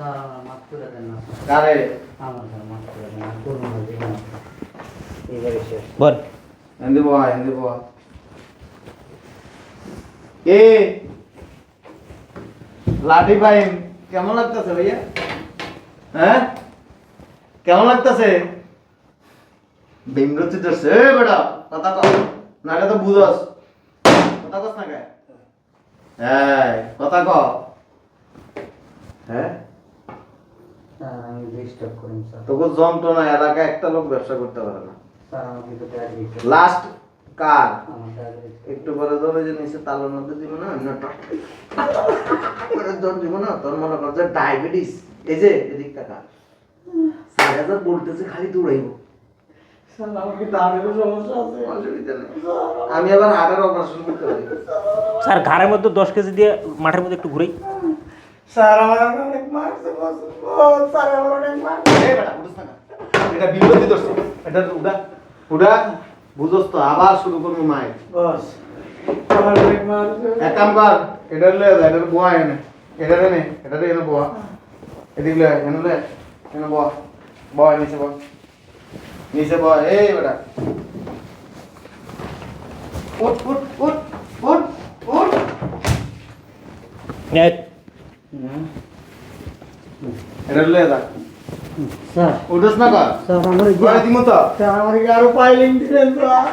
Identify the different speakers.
Speaker 1: sir মাফ করে দেন না
Speaker 2: কারে
Speaker 1: আমার স্যার মাফ করে দেন আর করবো না জীবন এইবারে শেষ
Speaker 3: বল
Speaker 2: হিন্দি বল এ লাঠি ভাই কেমন লাগতেছে ভাইয়া হ্যাঁ কেমন লাগতেছে বিমরতি ধরছে এ বেটা কথা কও নাটা তো বুঝস কথা কস না কে এই কথা কও হ্যাঁ
Speaker 1: স্যার আমি ডিস্টার্ব করুন স্যার
Speaker 2: তোকে যন্ত্রণা এলাকায় একটা লোক ব্যবসা করতে পারে না
Speaker 1: স্যার আমাকে তো টাকা দিতে
Speaker 2: লাস্ট কার
Speaker 1: আমার টাকা দিতে
Speaker 2: একটু পরে ধরে যে নিচে তালের মধ্যে দিব না এমনটা করে ধর দিব না তোর মনে কর যে ডায়াবেটিস এই যে এদিক টাকা 4000 বলতেছে খালি দৌড়াইব
Speaker 1: স্যার আমার কি দাঁড়ের সমস্যা আছে
Speaker 2: অসুবিধা নেই আমি আবার হার্টের অপারেশন করতে পারি
Speaker 3: স্যার ঘাড়ের মধ্যে 10 কেজি দিয়ে মাঠের মধ্যে একটু ঘুরাই
Speaker 1: স্যার আমার অনেক মারছে বস স্যার আমার অনেক মারছে
Speaker 2: এই বেটা বুঝছ না এটা বিপত্তি দোষ এটা উড়া বুঝছ তো আবার শুরু করব মাই
Speaker 1: বস আমার অনেক মারছে
Speaker 2: এক কাম কর এটা লয়ে যা এটা বোয়া এনে এটা নে এটা এনে বোয়া এদিক লয়ে এনে লয়ে এনে বোয়া বোয়া নিচে বোয়া এই বেটা উঠ উঠ উঠ উঠ উঠ
Speaker 3: এক
Speaker 2: এটা লয়ে যা
Speaker 1: স্যার
Speaker 2: উঠছ না কর
Speaker 1: স্যার আমার
Speaker 2: করে দিমু তো
Speaker 1: স্যার আমার কি আরো পাইলিং দিবেন স্যার